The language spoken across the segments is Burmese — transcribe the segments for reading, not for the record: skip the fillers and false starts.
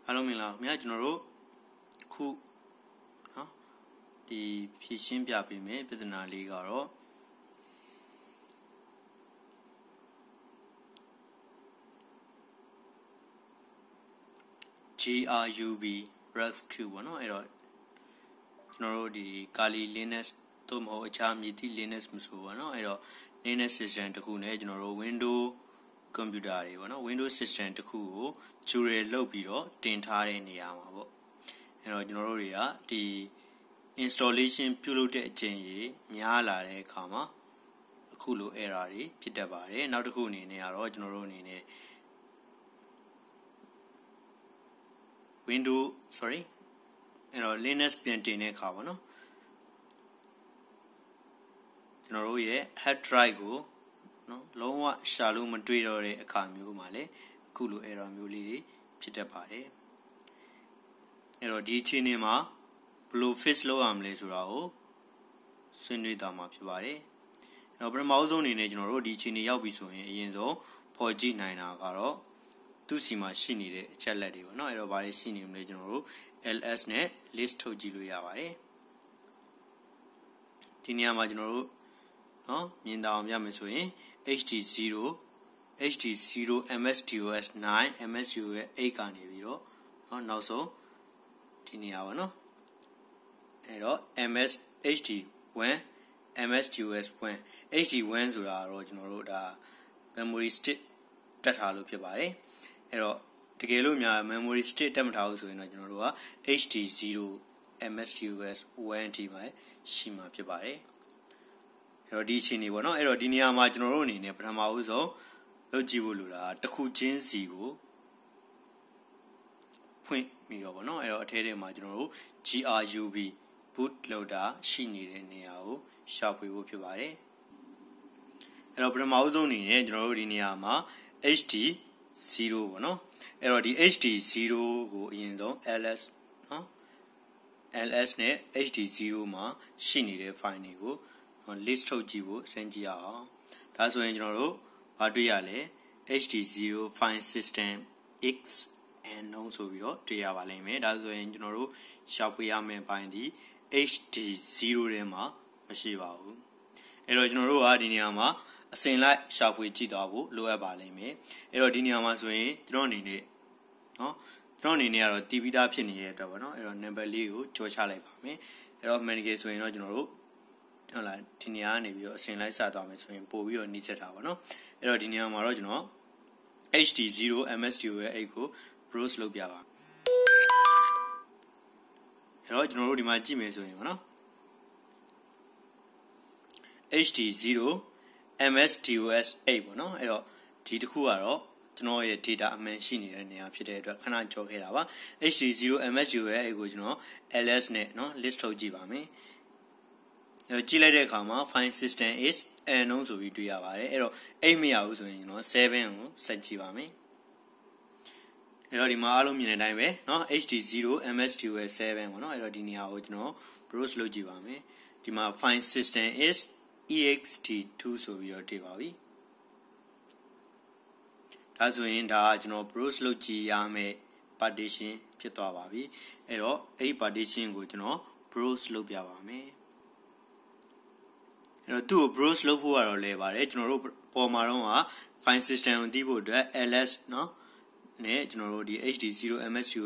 အားလုံးမင်္ဂလာပါခင်ဗျာကျွန်တော်တို့ခုနော်ဒီဖြည့်ရှင်းပြပေးမယ်ပြဿနာလေးကတော့ GRUB rescue ပေါ့နော်အဲ့တော့ကျွန်တော်တို့ဒီ Kali Linux သို့မဟုတ်အခြားမြည်သည့် Linux မဆိုပေါ့နော်အဲ့တော့ Linux system တစ်ခုနဲ့ကျွန်တော်တို့ Windows computer တွေပေါ့နော် Windows system တစ်ခုကို Jure လုပ်ပြီးတော့တင်ထားတဲ့နေရာမှာပေါ့အဲ့တော့ကျွန်တော်တို့တွေကဒီ installation ပြုလုပ်တဲ့အချိန်ကြီးများလာတဲ့အခါမှာအခုလို error တွေဖြစ်တတ်ပါတယ်နောက်တစ်ခုအနေနဲ့ကတော့ကျွန်တော်တို့အနေနဲ့ Windows sorry အဲ့တော့ Linux ပြန်တင်တဲ့အခါပေါ့နော်ကျွန်တော်တို့ရဲ့ hard drive ကိုနော်လုံးဝရှာလို့မတွေ့တော့တဲ့အခါမျိုးမှာလည်းအခုလို error မျိုးလေးတွေဖြစ်တတ်ပါတယ်အဲ့တော့ဒီအခြေအနေမှာဘယ်လို fix လုပ်ရမလဲဆိုတာကိုဆွေးနွေးသွားမှာဖြစ်ပါတယ်အဲ့တော့ပထမဆုံးအနေနဲ့ကျွန်တော်တို့ဒီအခြေအနေရောက်ပြီဆိုရင်အရင်ဆုံးဖော်ကြည့်နိုင်တာကတော့သူ့စီမှာရှိနေတဲ့အချက်လက်တွေပေါ့နော်အဲ့တော့ဘာတွေရှိနေမလဲကျွန်တော်တို့ ls နဲ့ list ထုတ်ကြည့်လို့ရပါတယ်ဒီနေရာမှာကျွန်တော်တို့နော်မြင်သာအောင်ပြမယ်ဆိုရင် hd0 msdos 9 msdos 8ကနေပြီးတော့နော်နောက်ဆုံးဒီနေရာပါနော်အဲ့တော့ hd1 msdos 1 hd1 ဆိုတာတော့ကျွန်တော်တို့ဒါ memory stick တက်ထားလို့ဖြစ်ပါတယ်အဲ့တော့တကယ်လို့များ memory stick တက်မထားဘူးဆိုရင်တော့ကျွန်တော်တို့က hd0 msdos 1 ဒီမှာရှိမှာဖြစ်ပါတယ်အဲ့တော့ဒီအခြေအနေပေါ့နော်အဲ့တော့ဒီနေရာမှာကျွန်တော်တို့အနေနဲ့ပထမဦးဆုံးလုပ်ကြည့်ဖို့လိုတာတစ်ခုချင်းစီကိုဖွင့်ပြီးတော့ပေါ့နော်အဲ့တော့အထဲထဲမှာကျွန်တော်တို့ GRUB boot loader ရှိနေတဲ့နေရာကိုရှာဖွေဖို့ဖြစ်ပါတယ်အဲ့တော့ပထမဦးဆုံးအနေနဲ့ကျွန်တော်တို့ဒီနေရာမှာ hd0 ပေါ့နော်အဲ့တော့ဒီ hd0 ကိုအရင်ဆုံး ls နော် ls နဲ့ hd0 မှာရှိနေတဲ့ file တွေကိုlist ထုတ်ကြည့်ဖို့စဉ်းကြည့်အောင်ဒါဆိုရင်ကျွန်တော်တို့ဘာတွေ့ရလဲ hd0 file system x unknown ဆိုပြီးတော့တွေ့ရပါလိမ့်မယ်ဒါဆိုရင်ကျွန်တော်တို့ရှာဖွေရမယ့်ပိုင်းဒီ hd0 ထဲမှာမရှိပါဘူးအဲ့တော့ကျွန်တော်တို့ကဒီနေရာမှာအစဉ်လိုက်ရှာဖွေကြည့်သွားဖို့လိုအပ်ပါလိမ့်မယ်အဲ့တော့ဒီနေရာမှာဆိုရင်ကျွန်တော်အနေနဲ့နော်ကျွန်တော်အနေနဲ့ကတော့တီးပြီးသားဖြစ်နေတဲ့အတွက်ပေါ့နော်အဲ့တော့ number လေးကိုကြော်ချလိုက်ပါမယ်အဲ့တော့ manual ဆိုရင်တော့ကျွန်တော်တို့ဟုတ်လားဒီနေရာကနေပြီးတော့အစဉ်လိုက်စသွားမယ်ဆိုရင်ပို့ပြီးတော့နှိစက်တာပါနော်အဲ့တော့ဒီနေရာမှာတော့ကျွန်တော် hd0 msdos ရဲ့8ကို browse လုပ်ပြပါအဲ့တော့ကျွန်တော်တို့ဒီမှာကြည့်မယ်ဆိုရင်ပေါ့နော် hd0 msdos 8ပေါ့နော်အဲ့တော့ဒီတစ်ခုကတော့ကျွန်တော်ရဲ့ data အမှန်ရှိနေတဲ့နေရာဖြစ်တဲ့အတွက်ခဏကြော်ခဲ့တာပါ hd0 msdos ရဲ့8ကိုကျွန်တော် ls နဲ့နော် list ထုတ်ကြည့်ပါမယ်ကြည့်လိုက်တဲ့အခါမှာ file system is unknown ဆိုပြီးတွေ့ရပါတယ်အဲ့တော့8မရဘူးဆိုရင်ကျွန်တော်7ကိုဆက်ကြည့်ပါမယ်အဲ့တော့ဒီမှာအားလုံးမြင်တဲ့အတိုင်းပဲเนาะ hd0 msdos 7ပေါ့เนาะအဲ့တော့ဒီနေရာကိုကျွန်တော် browse လုပ်ကြည့်ပါမယ်ဒီမှာ file system is ext2 ဆိုပြီးတော့တွေ့ပါပြီဒါဆိုရင်ဒါကကျွန်တော် browse လုပ်ကြည့်ရမယ့် partition ဖြစ်သွားပါပြီအဲ့တော့အဲ့ဒီ partition ကိုကျွန်တော် browse လုပ်ပြပါမယ်အဲ့တော့သူ့ကို browse လုပ်ဖို့ကတော့လဲပါတယ်ကျွန်တော်တို့ပေါ်မှာတော့ file system ကိုသိဖို့အတွက် ls เนาะနဲ့ကျွန်တော်တို့ဒီ hd0 msdos 7ဆို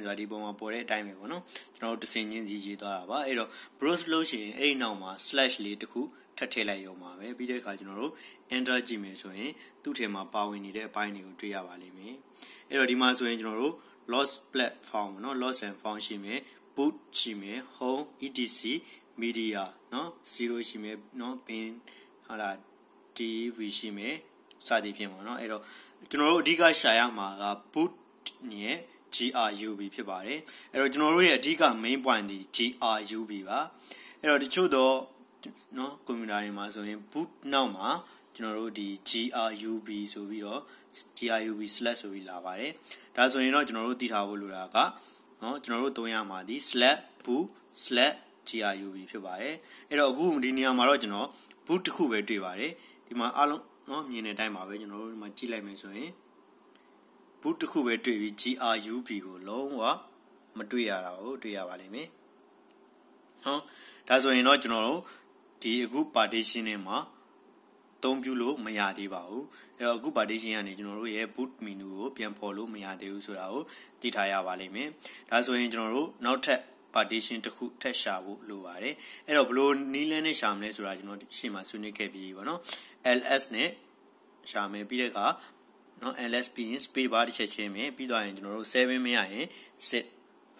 တာဒီပုံမှာပေါ်တဲ့အတိုင်းပဲပေါ့နော်ကျွန်တော်တို့တစ်စင်ချင်းစီရေးသွားတာပါအဲ့တော့ browse လုပ်ရှင်အဲ့နောက်မှာ slash လေးတစ်ခုထပ်ထည့်လိုက်ရုံပါပဲပြီးတဲ့အခါကျွန်တော်တို့ enter ကြည့်မယ်ဆိုရင်သူ့ထဲမှာပါဝင်နေတဲ့အပိုင်းတွေကိုတွေ့ရပါလိမ့်မယ်အဲ့တော့ဒီမှာဆိုရင်ကျွန်တော်တို့ lost platform เนาะ lost and found ရှိမယ် boot ရှိမယ် home etc media เนาะ0ရှိမယ်เนาะ bin ဟုတ်လား tv ရှိမယ်စသည်ဖြင့်ပေါ့เนาะအဲ့တော့ကျွန်တော်တို့အဓိကရှာရမှာက boot နဲ့ grub ဖြစ်ပါတယ်အဲ့တော့ကျွန်တော်တို့ရဲ့အဓိက main point ဒီ grub ပါအဲ့တော့တချို့တော့เนาะကွန်ပျူတာတွေမှာဆိုရင် boot နောက်မှာကျွန်တော်တို့ဒီ grub ဆိုပြီးတော့ grub/ ဆိုပြီးလာပါတယ်ဒါဆိုရင်တော့ကျွန်တော်တို့သိထားဖို့လိုတာကเนาะကျွန်တော်တို့သုံးရမှာဒီ /boot/grub ဖြစ်ပါတယ်အဲ့တော့အခုဒီနေရာမှာတော့ကျွန်တော် boot တစ်ခုပဲတွေ့ပါတယ်ဒီမှာအားလုံးเนาะမြင်တဲ့အတိုင်းပါပဲကျွန်တော်တို့ဒီမှာကြည့်လိုက်မယ်ဆိုရင် boot တစ်ခုပဲတွေ့ပြီး GRUB ကိုလုံးဝမတွေ့ရတာကိုတွေ့ရပါလိမ့်မယ်နော်ဒါဆိုရင်တော့ကျွန်တော်တို့ဒီအခု partition နဲ့မှာသုံးပြုလို့မရသေးပါဘူးအဲ့တော့အခု partition ကနေကျွန်တော်တို့ရဲ့ boot menu ကိုပြန်ဖော်လို့မရသေးဘူးဆိုတာကိုသိထားရပါလိမ့်မယ်ဒါဆိုရင်ကျွန်တော်တို့နောက်ထပ် partition တစ်ခုထပ်ရှာဖို့လိုပါတယ်အဲ့တော့ဘယ်လိုနည်းလမ်းနဲ့ရှာမလဲဆိုတာကျွန်တော်ရှေ့မှာဆွေးနွေးခဲ့ပြီးပါနော် ls နဲ့ရှာမယ်ပြီးတဲ့အခါနော် ls ပြီးရင် space bar တစ်ချက်ချင်းပဲပြီးတော့ရင်ကျွန်တော်တို့7မရရင် set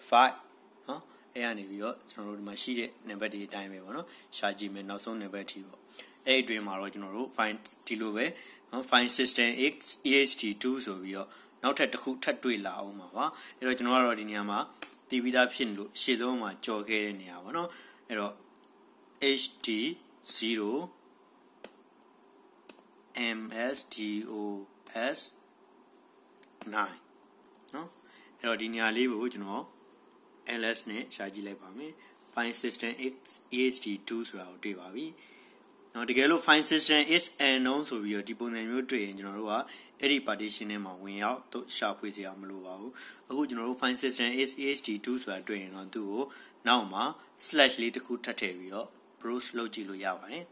5နော်အဲ့ကနေပြီးတော့ကျွန်တော်တို့ဒီမှာရှိတဲ့နံပါတ်တွေအတိုင်းပဲပေါ့နော်ရှာကြည့်မယ်နောက်ဆုံးနံပါတ်ထိပေါ့အဲ့အတွင်းမှာတော့ကျွန်တော်တို့ find ဒီလိုပဲနော် find system x ext2 ဆိုပြီးတော့နောက်ထပ်တစ်ခုထပ်တွေ့လာအောင်ပါပါအဲ့တော့ကျွန်တော်ကတော့ဒီနေရာမှာတည်ပြီးသားဖြစ်လို့ရှေ့ဆုံးမှာကြော်ခဲ့တဲ့နေရာပေါ့နော်အဲ့တော့ hd0 msdos 9နော်အဲ့တော့ဒီနေရာလေးကိုကျွန်တော် ls နဲ့ရှာကြည့်လိုက်ပါမယ် find system x ext2 ဆိုတာကိုတွေ့ပါပြီနော်တကယ်လို့ find system is unknown ဆိုပြီးတော့ဒီပုံစံမျိုးတွေ့ရင်ကျွန်တော်တို့ကအဲ့ဒီ partition ထဲမှာဝင်ရောက်တော့ရှာဖွေစရာမလိုပါဘူးအခုကျွန်တော်တို့ find system is ext2 ဆိုတာတွေ့ရင်တော့သူ့ကိုနောက်မှာ slash လေးတစ်ခုထပ်ထည့်ပြီးတော့ browse လုပ်ကြည့်လို့ရပါတယ်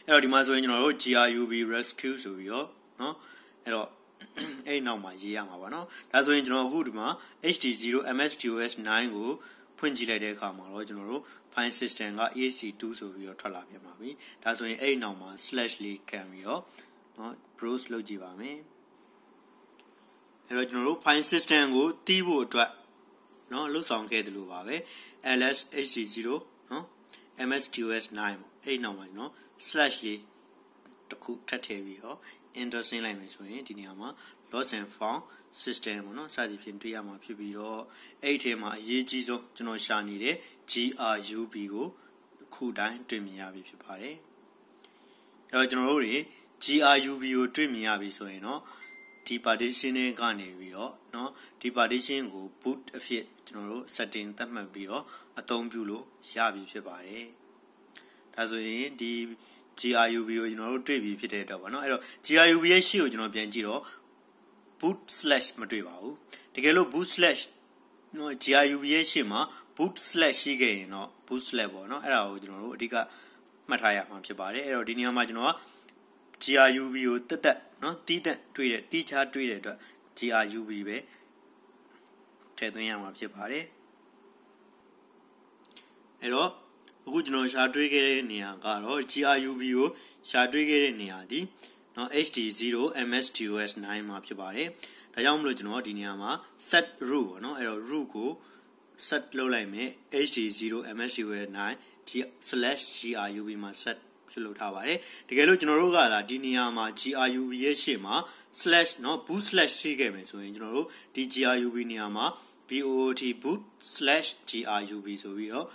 အဲ့တော့ဒီမှာဆိုရင်ကျွန်တော်တို့ grub rescue ဆိုပြီးတော့နော်အဲ့တော့အဲ့နောက်မှာရေးရမှာပါနော်ဒါဆိုရင်ကျွန်တော်အခုဒီမှာ hd0 msdos 9ကိုဖွင့်ကြည့်လိုက်တဲ့အခါမှာတော့ကျွန်တော်တို့ file system က ext2 ဆိုပြီးတော့ထွက်လာပြန်ပါပြီဒါဆိုရင်အဲ့နောက်မှာ slash လေးခံပြီးတော့နော် browse လုပ်ကြည့်ပါမယ်အဲ့တော့ကျွန်တော်တို့ file system ကိုတီးဖို့အတွက်နော်လှုပ်ဆောင်ခဲ့တယ်လို့ပါပဲ ls hd0 နော် msdos 9ပေါ့အဲ့နောက်မှာနော် slash လေးတစ်ခုထပ်ထည့်ပြီးတော့ enter ဆင်းလိုက်မယ်ဆိုရင်ဒီနေရာမှာ lost and found system ပေါ့နော်စသည်ဖြင့်တွေ့ရမှာဖြစ်ပြီးတော့အဲ့ထဲမှာအရေးကြီးဆုံးကျွန်တော်ရှာနေတဲ့ grub ကိုခုတိုင်းတွေ့မြင်ရပြီဖြစ်ပါတယ်အဲ့တော့ကျွန်တော်တို့တွေ grub ကိုတွေ့မြင်ရပြီဆိုရင်တော့ဒီ partition တွေကနေပြီးတော့เนาะဒီ partition ကို boot အဖြစ်ကျွန်တော်တို့ setting သတ်မှတ်ပြီးတော့အသုံးပြုလို့ရပြီဖြစ်ပါတယ်ဒါဆိုရင်ဒီ grub ကိုကျွန်တော်တို့တွေ့ပြီဖြစ်တဲ့တော့ဗောနော်အဲ့တော့ grub ရဲ့ရှေ့ကိုကျွန်တော်ပြန်ကြည့်တော့ boot slash မတွေ့ပါဘူးတကယ်လို့ boot slash နော် grub ရဲ့ရှေ့မှာ boot slash ရှိခဲ့ရင်တော့ boot slash ပေါ့နော်အဲ့ဒါကိုကျွန်တော်တို့အဓိကမှတ်ထားရမှာဖြစ်ပါတယ်အဲ့တော့ဒီနေရာမှာကျွန်တော်က grub ကိုတက်နော်တီးတက်တွေ့တဲ့တီးခြားတွေ့တဲ့အတွက် grub ပဲထည့်သွင်းရမှာဖြစ်ပါတယ်အဲ့တော့အခုကျွန်တော်ရှာတွေ့ခဲ့တဲ့နေရာကတော့ grub ကိုရှာတွေ့ခဲ့တဲ့နေရာဒီနော် hd0 msdos 9မှာဖြစ်ပါတယ်ဒါကြောင့်မလို့ကျွန်တော်ဒီနေရာမှာ set root ပေါ့နော်အဲ့တော့ root ကို set လုပ်လိုက်မယ် hd0 msdos 9/grub မှာ set ဖြစ်လို့ထားပါတယ်တကယ်လို့ကျွန်တော်တို့ကဒါဒီနေရာမှာ grub ရဲ့ရှေ့မှာ slash เนาะ boot slash ရှိခဲ့မယ်ဆိုရင်ကျွန်တော်တို့ဒီ grub နေရာမှာ boot boot/grub ဆိုပြီးတော့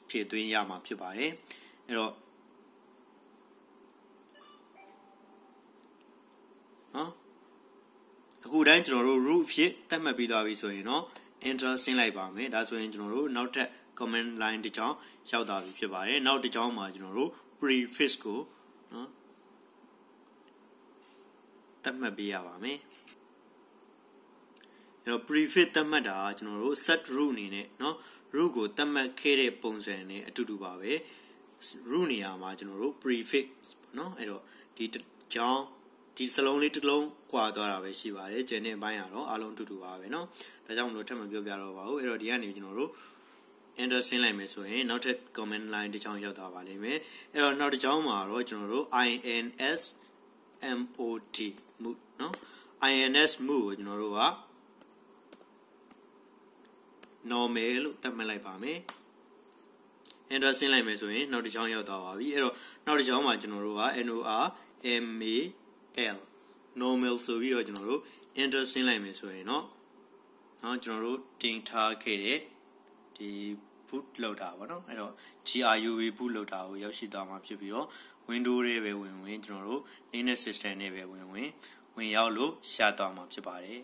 ဖြည့်သွင်းရမှာဖြစ်ပါတယ်အဲ့တော့နော်အခုတိုင်းကျွန်တော်တို့ root ဖြစ်သတ်မှတ်ပြီးသွားပြီဆိုရင်တော့ enter ဆင်းလိုက်ပါမယ်ဒါဆိုရင်ကျွန်တော်တို့နောက်ထပ် command line တစ်ကြောင်းရောက်သွားပြီဖြစ်ပါတယ်နောက်တစ်ကြောင်းမှာကျွန်တော်တို့ prefix ကိုနော်သတ်မှတ်ပေးရပါမယ်အဲ့တော့ prefix သတ်မှတ်တာကျွန်တော်တို့ set root အနေနဲ့เนาะ root ကိုသတ်မှတ်ခဲ့တဲ့ပုံစံနဲ့အတူတူပါပဲ root နေရာမှာကျွန်တော်တို့ prefix เนาะအဲ့တော့ဒီကြောင်းဒီစလုံးလေးတစ်လုံးကွာသွားတာပဲရှိပါတယ်ကျန်တဲ့အပိုင်းကတော့အားလုံးအတူတူပါပဲเนาะဒါကြောင့်မလို့ထပ်မပြောပြတော့ပါဘူးအဲ့တော့ဒီကနေကျွန်တော်တို့ enter ဆင်းလိုက်မယ်ဆိုရင်နောက်ထပ် command line တစ်ချောင်းရောက်သွားပါလိမ့်မယ်အဲ့တော့နောက်တစ်ချောင်းမှာတော့ကျွန်တော်တို့ insmod move เนาะ ins move ကိုကျွန်တော်တို့က normal လို့သတ်မှတ်လိုက်ပါမယ် enter ဆင်းလိုက်မယ်ဆိုရင်နောက်တစ်ချောင်းရောက်သွားပါပြီအဲ့တော့နောက်တစ်ချောင်းမှာကျွန်တော်တို့က normal ဆိုပြီးတော့ကျွန်တော်တို့ enter ဆင်းလိုက်မယ်ဆိုရင်เนาะကျွန်တော်တို့တင်ထားခဲ့တဲ့ဒီ boot လောက်တာပေါ့နော်အဲ့တော့ grub boot လောက်တာကိုရောက်ရှိသွားမှာဖြစ်ပြီးတော့ window တွေပဲဝင်ကျွန်တော်တို့ Linux system တွေပဲဝင်ရောက်လို့ရှာသွားမှာဖြစ်ပါတယ်